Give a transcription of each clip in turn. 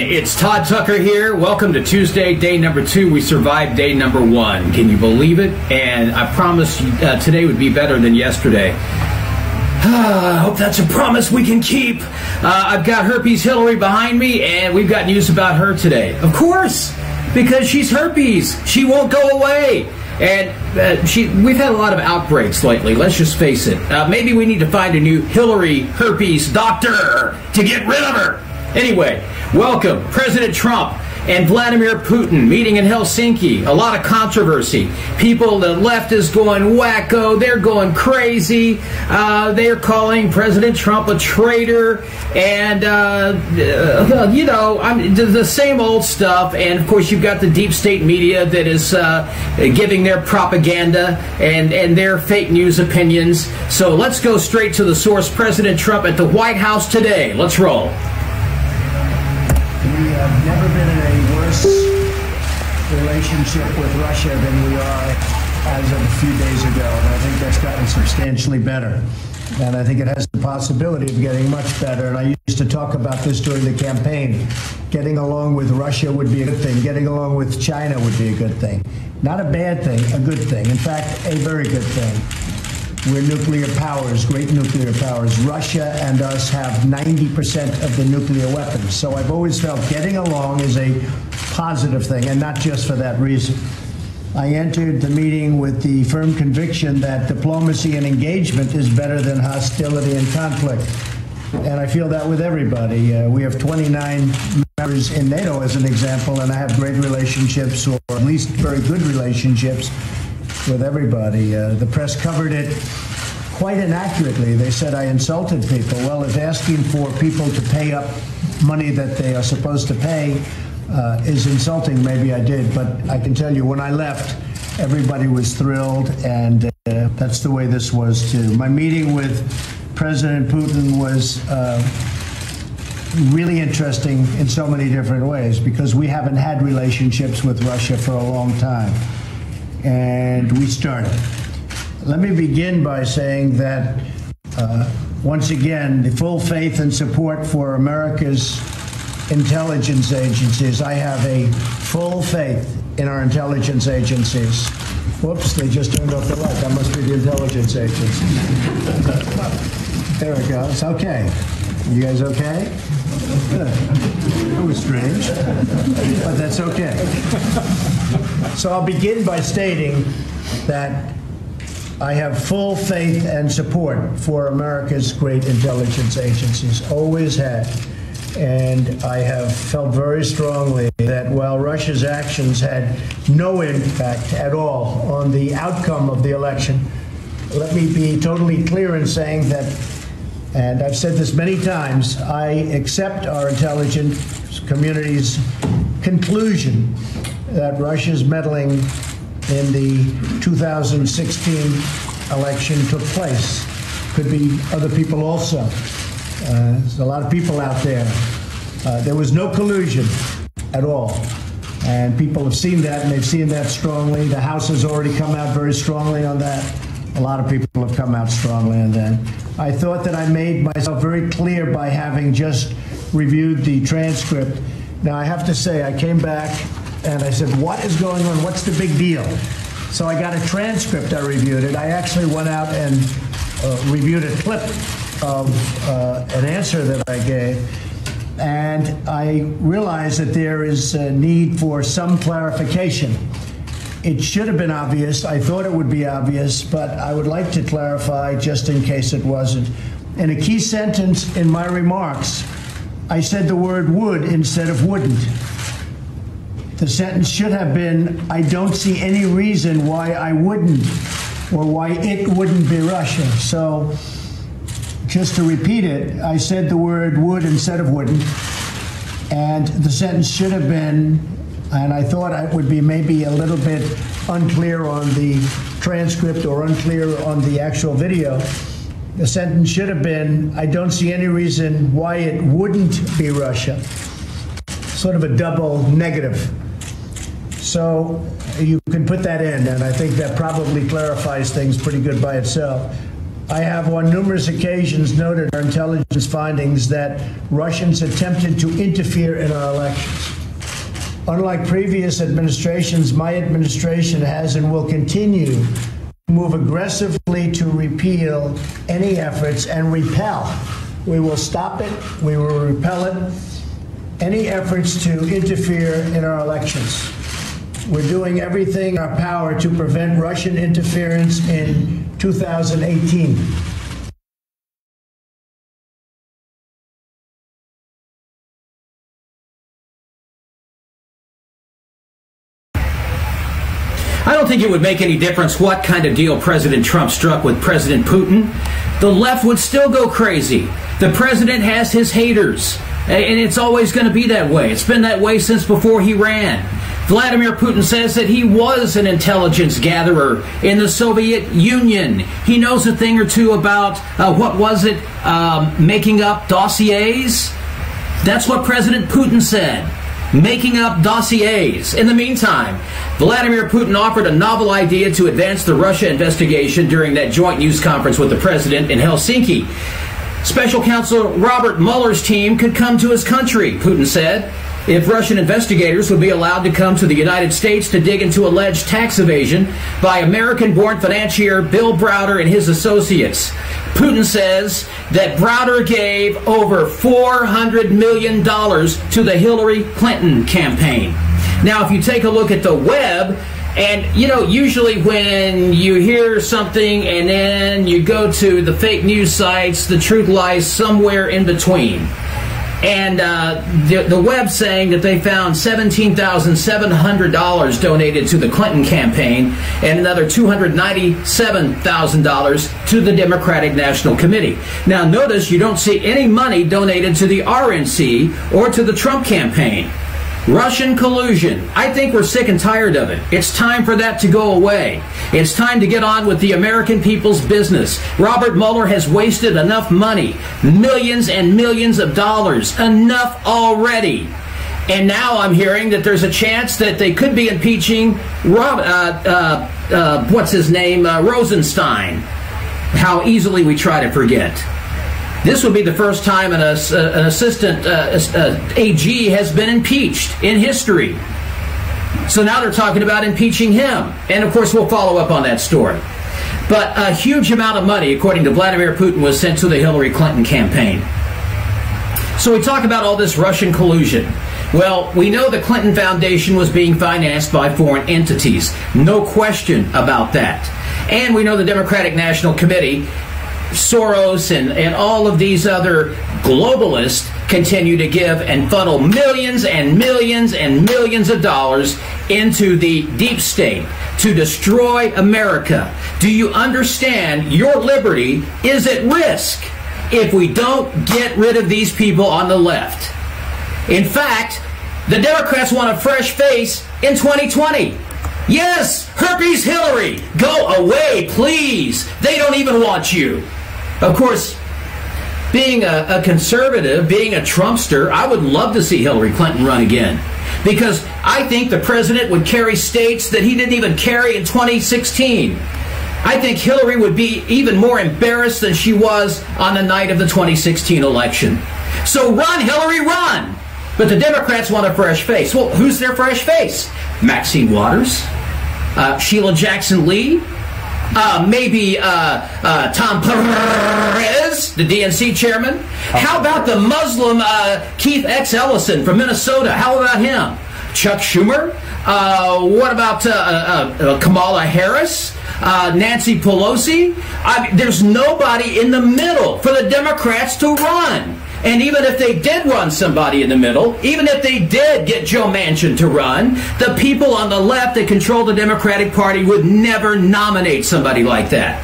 It's Tod Tucker here. Welcome to Tuesday, day number 2. We survived day number 1. Can you believe it? And I promised today would be better than yesterday. I hope that's a promise we can keep. I've got Herpes Hillary behind me, and we've got news about her today. Of course, because she's herpes. She won't go away. And we've had a lot of outbreaks lately, let's just face it. Maybe we need to find a new Hillary herpes doctor to get rid of her. Anyway, welcome. President Trump and Vladimir Putin meeting in Helsinki. A lot of controversy. People, the left is going wacko. They're going crazy. They're calling President Trump a traitor. And, you know, the same old stuff. And, of course, you've got the deep state media that is giving their propaganda and their fake news opinions. So let's go straight to the source. President Trump at the White House today. Let's roll. We have never been in a worse relationship with Russia than we are as of a few days ago. And I think that's gotten substantially better. And I think it has the possibility of getting much better. And I used to talk about this during the campaign. Getting along with Russia would be a good thing. Getting along with China would be a good thing. Not a bad thing, a good thing. In fact, a very good thing. We're nuclear powers, great nuclear powers. Russia and us have 90% of the nuclear weapons. So I've always felt getting along is a positive thing, and not just for that reason. I entered the meeting with the firm conviction that diplomacy and engagement is better than hostility and conflict. And I feel that with everybody. We have 29 members in NATO, as an example, and I have great relationships, or at least very good relationships, with everybody. The press covered it quite inaccurately. They said I insulted people. Well, if asking for people to pay up money that they are supposed to pay is insulting, maybe I did. But I can tell you, when I left, everybody was thrilled, and that's the way this was, too. My meeting with President Putin was really interesting in so many different ways, because we haven't had relationships with Russia for a long time. And we started. Let me begin by saying that, once again, the full faith and support for America's intelligence agencies. I have a full faith in our intelligence agencies. Whoops, they just turned off the light. That must be the intelligence agency. There it goes. Okay. You guys okay? Good. That was strange, but that's okay. So I'll begin by stating that I have full faith and support for America's great intelligence agencies, always had. And I have felt very strongly that while Russia's actions had no impact at all on the outcome of the election, let me be totally clear in saying that, and I've said this many times, I accept our intelligence community's conclusion that Russia's meddling in the 2016 election took place. Could be other people also. There's a lot of people out there. There was no collusion at all. And people have seen that, and they've seen that strongly. The House has already come out very strongly on that. A lot of people have come out strongly on that. I thought that I made myself very clear by having just reviewed the transcript. Now, I have to say, I came back and I said, what is going on? What's the big deal? So I got a transcript, I reviewed it. I actually went out and reviewed a clip of an answer that I gave. And I realized that there is a need for some clarification. It should have been obvious. I thought it would be obvious, but I would like to clarify just in case it wasn't. In a key sentence in my remarks, I said the word would instead of wouldn't. The sentence should have been, I don't see any reason why I wouldn't, or why it wouldn't be Russia. So just to repeat it, I said the word would instead of wouldn't, and the sentence should have been, and I thought I would be maybe a little bit unclear on the transcript or unclear on the actual video. The sentence should have been, I don't see any reason why it wouldn't be Russia. Sort of a double negative. So you can put that in, and I think that probably clarifies things pretty good by itself. I have on numerous occasions noted our intelligence findings that Russians attempted to interfere in our elections. Unlike previous administrations, my administration has and will continue to move aggressively to repeal any efforts and repel. We will stop it, we will repel it, any efforts to interfere in our elections. We're doing everything in our power to prevent Russian interference in 2018. I don't think it would make any difference what kind of deal President Trump struck with President Putin. The left would still go crazy. The president has his haters, and it's always going to be that way. It's been that way since before he ran. Vladimir Putin says that he was an intelligence gatherer in the Soviet Union. He knows a thing or two about, making up dossiers? That's what President Putin said. Making up dossiers. In the meantime, Vladimir Putin offered a novel idea to advance the Russia investigation during that joint news conference with the president in Helsinki. Special counsel Robert Mueller's team could come to his country, Putin said, if Russian investigators would be allowed to come to the United States to dig into alleged tax evasion by American-born financier Bill Browder and his associates. Putin says that Browder gave over $400 million to the Hillary Clinton campaign. Now, if you take a look at the web, and, you know, usually when you hear something and then you go to the fake news sites, the truth lies somewhere in between. And the web saying that they found $17,700 donated to the Clinton campaign and another $297,000 to the Democratic National Committee. Now, notice you don't see any money donated to the RNC or to the Trump campaign. Russian collusion. I think we're sick and tired of it. It's time for that to go away. It's time to get on with the American people's business. Robert Mueller has wasted enough money, millions and millions of dollars, enough already. And now I'm hearing that there's a chance that they could be impeaching Rosenstein. How easily we try to forget. This would be the first time an assistant AG has been impeached in history. So now they're talking about impeaching him. And, of course, we'll follow up on that story. But a huge amount of money, according to Vladimir Putin, was sent to the Hillary Clinton campaign. So we talk about all this Russian collusion. Well, we know the Clinton Foundation was being financed by foreign entities. No question about that. And we know the Democratic National Committee, Soros and all of these other globalists continue to give and funnel millions and millions and millions of dollars into the deep state to destroy America. Do you understand your liberty is at risk if we don't get rid of these people on the left? In fact, the Democrats want a fresh face in 2020. Yes, herpes Hillary, go away, please. They don't even want you. Of course, being a conservative, being a Trumpster, I would love to see Hillary Clinton run again. Because I think the president would carry states that he didn't even carry in 2016. I think Hillary would be even more embarrassed than she was on the night of the 2016 election. So run, Hillary, run! But the Democrats want a fresh face. Well, who's their fresh face? Maxine Waters? Sheila Jackson-Lee? Maybe Tom Perez, the DNC chairman? How about the Muslim Keith X. Ellison from Minnesota? How about him? Chuck Schumer? What about Kamala Harris? Nancy Pelosi? There's nobody in the middle for the Democrats to run. And even if they did run somebody in the middle, even if they did get Joe Manchin to run, the people on the left that control the Democratic Party would never nominate somebody like that.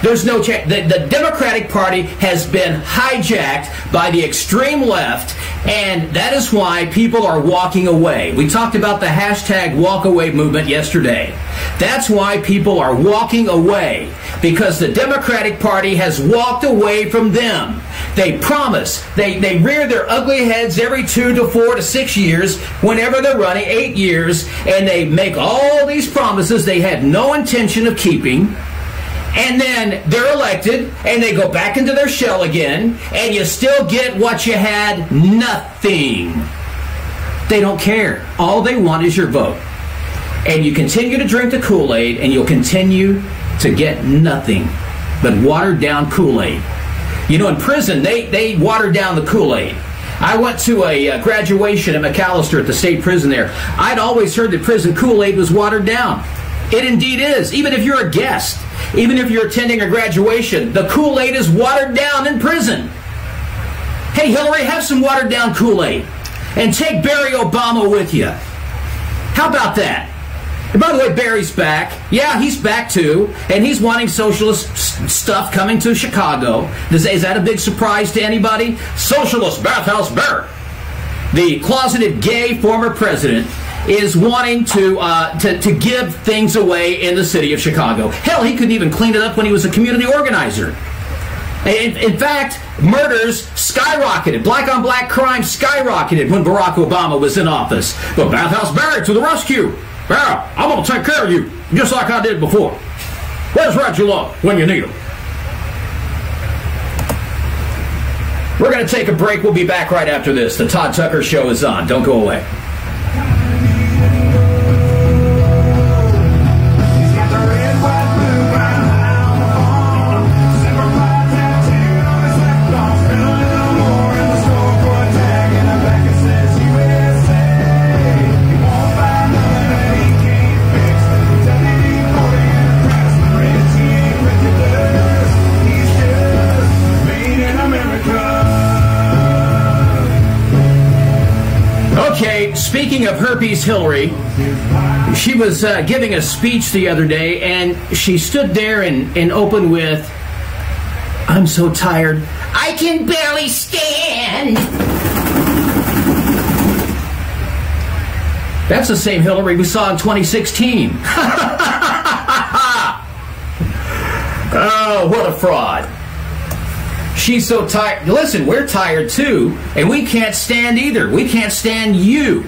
There's no chance. The Democratic Party has been hijacked by the extreme left, and that is why people are walking away. We talked about the hashtag walkaway movement yesterday. That's why people are walking away, because the Democratic Party has walked away from them. They promise. They rear their ugly heads every 2 to 4 to 6 years, whenever they're running, 8 years, and they make all these promises they had no intention of keeping. And then they're elected, and they go back into their shell again, and you still get what you had, nothing. They don't care. All they want is your vote. And you continue to drink the Kool-Aid, and you'll continue to get nothing but watered-down Kool-Aid. You know, in prison, they watered down the Kool-Aid. I went to a graduation at McAllister at the state prison there. I'd always heard that prison Kool-Aid was watered down. It indeed is. Even if you're a guest, even if you're attending a graduation, the Kool-Aid is watered down in prison. Hey, Hillary, have some watered down Kool-Aid and take Barry Obama with you. How about that? And by the way, Barry's back. Yeah, he's back too, and he's wanting socialist stuff coming to Chicago. Is that a big surprise to anybody? Socialist Bathhouse Barry, the closeted gay former president, is wanting to give things away in the city of Chicago. Hell, he couldn't even clean it up when he was a community organizer. In fact, murders skyrocketed. Black-on-black crime skyrocketed when Barack Obama was in office. But Bathhouse Barry to the rescue. Barry, I'm going to take care of you, just like I did before. Where's Reggie when you need him? We're going to take a break. We'll be back right after this. The Tod Tucker Show is on. Don't go away. Speaking of herpes Hillary, she was giving a speech the other day, and she stood there and opened with, "I'm so tired. I can barely stand." That's the same Hillary we saw in 2016. Oh, what a fraud. She's so tired. Listen, we're tired too, and we can't stand either. We can't stand you.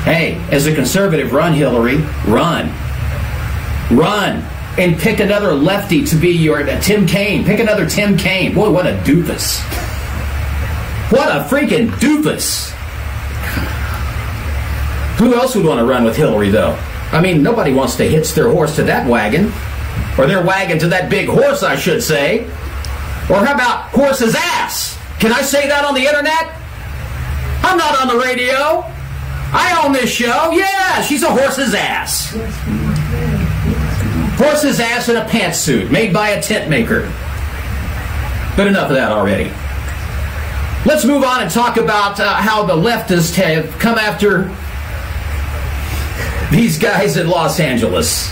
Hey, as a conservative, run, Hillary. Run. Run. And pick another lefty to be your Tim Kaine. Pick another Tim Kaine. Boy, what a doofus. What a freaking doofus. Who else would want to run with Hillary, though? I mean, nobody wants to hitch their horse to that wagon. Or their wagon to that big horse, I should say. Or how about horse's ass? Can I say that on the internet? I'm not on the radio. I own this show. Yeah, she's a horse's ass. Horse's ass in a pantsuit made by a tent maker. But enough of that already. Let's move on and talk about how the leftists have come after these guys in Los Angeles.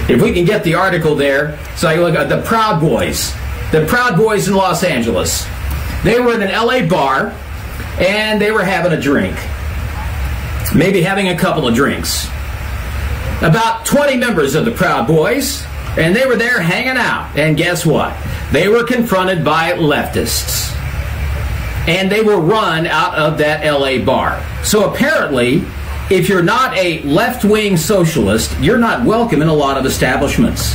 If we can get the article there. So I look at the Proud Boys. The Proud Boys in Los Angeles. They were in an LA bar, and they were having a drink. Maybe having a couple of drinks. About 20 members of the Proud Boys, and they were there hanging out. And guess what? They were confronted by leftists. And they were run out of that LA bar. So apparently, if you're not a left-wing socialist, you're not welcome in a lot of establishments.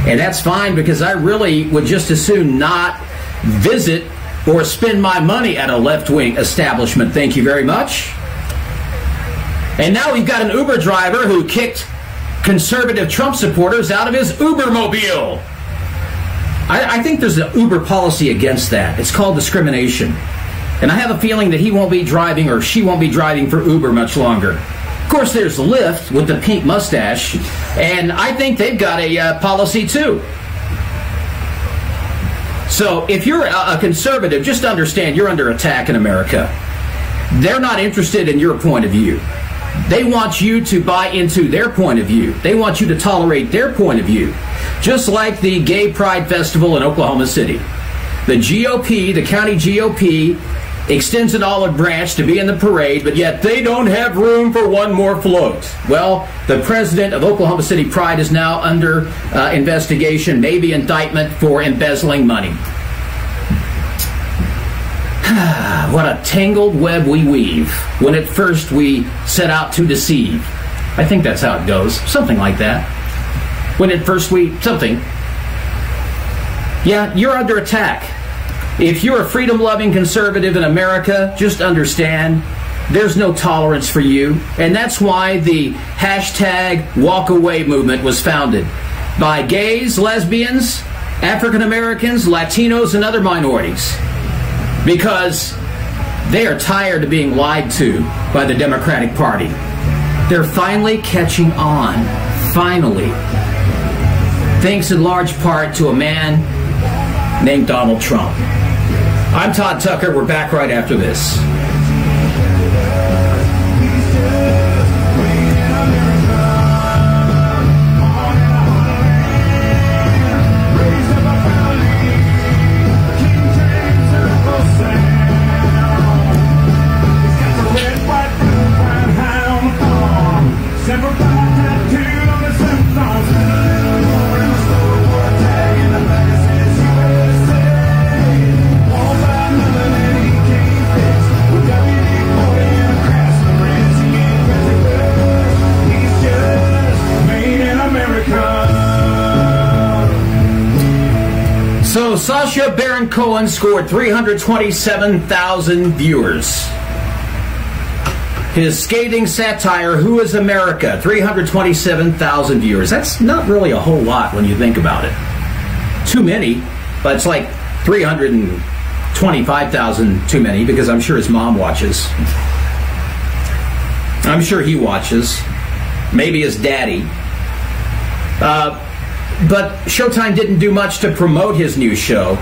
And that's fine, because I really would just as soon not visit or spend my money at a left-wing establishment. Thank you very much. And now we've got an Uber driver who kicked conservative Trump supporters out of his Ubermobile. I think there's an Uber policy against that. It's called discrimination. And I have a feeling that he won't be driving, or she won't be driving for Uber much longer. Of course, there's Lyft with the pink mustache, and I think they've got a policy too. So if you're a conservative, just understand you're under attack in America. They're not interested in your point of view. They want you to buy into their point of view. They want you to tolerate their point of view. Just like the Gay Pride Festival in Oklahoma City. The GOP, the county GOP, extends an olive branch to be in the parade, but yet they don't have room for one more float. Well, the president of Oklahoma City Pride is now under investigation, maybe indictment for embezzling money. What a tangled web we weave when at first we set out to deceive. I think that's how it goes. Something like that. When at first something. Yeah, you're under attack. If you're a freedom-loving conservative in America, just understand there's no tolerance for you. And that's why the hashtag Walk Away movement was founded by gays, lesbians, African Americans, Latinos, and other minorities. Because they are tired of being lied to by the Democratic Party. They're finally catching on. Finally. Thanks in large part to a man named Donald Trump. I'm Tod Tucker. We're back right after this. So Sacha Baron Cohen scored 327,000 viewers. His scathing satire, Who is America? 327,000 viewers. That's not really a whole lot when you think about it. Too many, but it's like 325,000 too many, because I'm sure his mom watches. I'm sure he watches. Maybe his daddy. But Showtime didn't do much to promote his new show.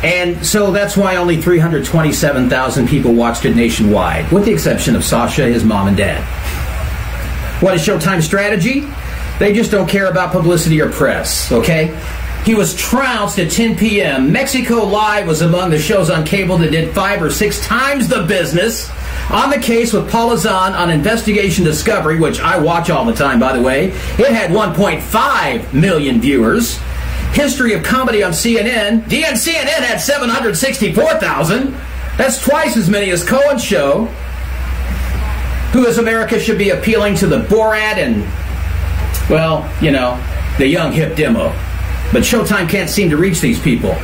And so that's why only 327,000 people watched it nationwide, with the exception of Sasha, his mom, and dad. What is Showtime's strategy? They just don't care about publicity or press, okay? He was trounced at 10 p.m. Mexico Live was among the shows on cable that did 5 or 6 times the business. On the Case with Paula Zahn on Investigation Discovery, which I watch all the time, by the way, it had 1.5 million viewers. History of Comedy on CNN, CNN had 764,000. That's twice as many as Cohen's show. Who is America should be appealing to the Borat and, well, you know, the young hip demo. But Showtime can't seem to reach these people.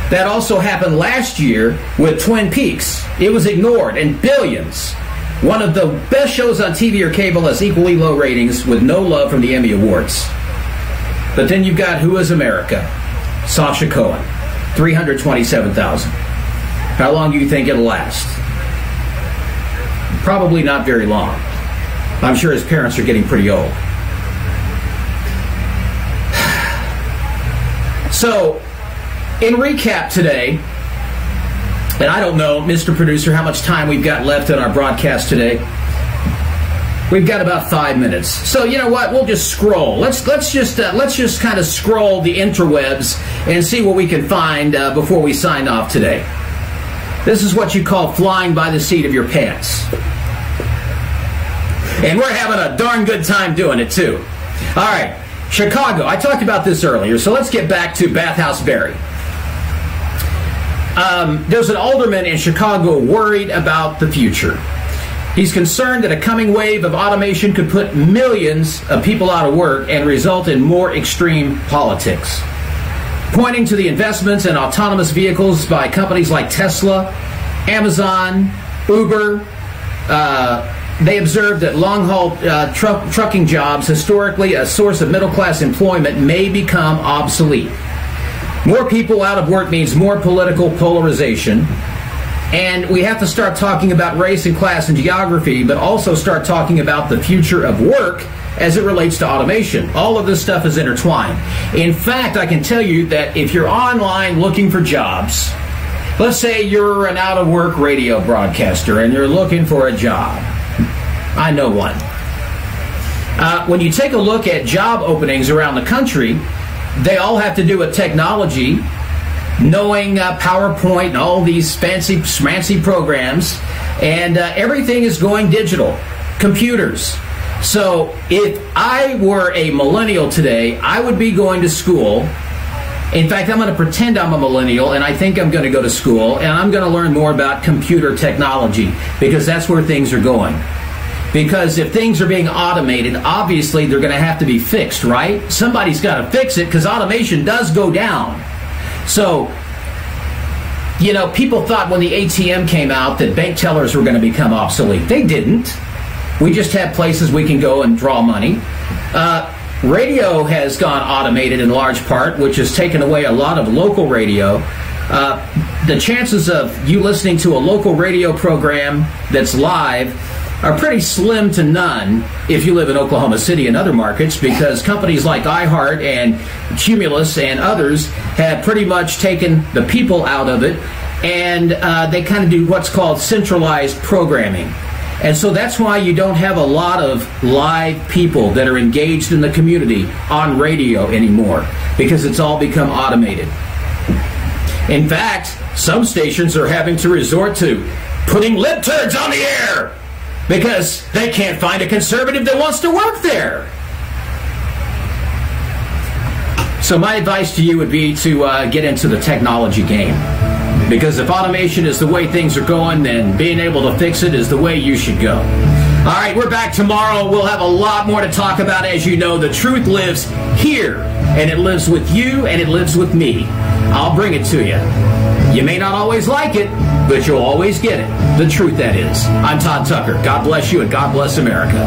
That also happened last year with Twin Peaks. It was ignored, and billions. One of the best shows on TV or cable has equally low ratings with no love from the Emmy Awards. But then you've got Who is America? Sacha Cohen, 327,000. How long do you think it'll last? Probably not very long. I'm sure his parents are getting pretty old. So, in recap today, and I don't know, Mr. Producer, how much time we've got left in our broadcast today. We've got about 5 minutes. So you know what? We'll just scroll. Let's just kind of scroll the interwebs and see what we can find before we sign off today. This is what you call flying by the seat of your pants. And we're having a darn good time doing it too. All right, Chicago. I talked about this earlier, so let's get back to Bathhouse Berry. There's an alderman in Chicago worried about the future. He's concerned that a coming wave of automation could put millions of people out of work and result in more extreme politics. Pointing to the investments in autonomous vehicles by companies like Tesla, Amazon, Uber, they observed that long-haul trucking jobs, historically a source of middle-class employment, may become obsolete. More people out of work means more political polarization. And we have to start talking about race and class and geography, but also start talking about the future of work as it relates to automation. All of this stuff is intertwined. In fact, I can tell you that if you're online looking for jobs, let's say you're an out-of-work radio broadcaster and you're looking for a job. I know one. When you take a look at job openings around the country, they all have to do with technology, knowing PowerPoint and all these fancy, schmancy programs, and everything is going digital, computers. So if I were a millennial today, I would be going to school. In fact, I'm going to pretend I'm a millennial, and I think I'm going to go to school, and I'm going to learn more about computer technology, because that's where things are going. Because if things are being automated, obviously they're going to have to be fixed, right? Somebody's got to fix it, because automation does go down. So, you know, people thought when the ATM came out that bank tellers were going to become obsolete. They didn't. We just have places we can go and draw money. Radio has gone automated in large part, which has taken away a lot of local radio. The chances of you listening to a local radio program that's live are pretty slim to none if you live in Oklahoma City and other markets, because companies like iHeart and Cumulus and others have pretty much taken the people out of it, and they kind of do what's called centralized programming. And so that's why you don't have a lot of live people that are engaged in the community on radio anymore, because it's all become automated. In fact, some stations are having to resort to putting lip turds on the air because they can't find a conservative that wants to work there. So my advice to you would be to get into the technology game. Because if automation is the way things are going, then being able to fix it is the way you should go. All right, we're back tomorrow. We'll have a lot more to talk about. As you know, the truth lives here, and it lives with you, and it lives with me. I'll bring it to you. You may not always like it, but you'll always get it. The truth, that is. I'm Tod Tucker. God bless you, and God bless America.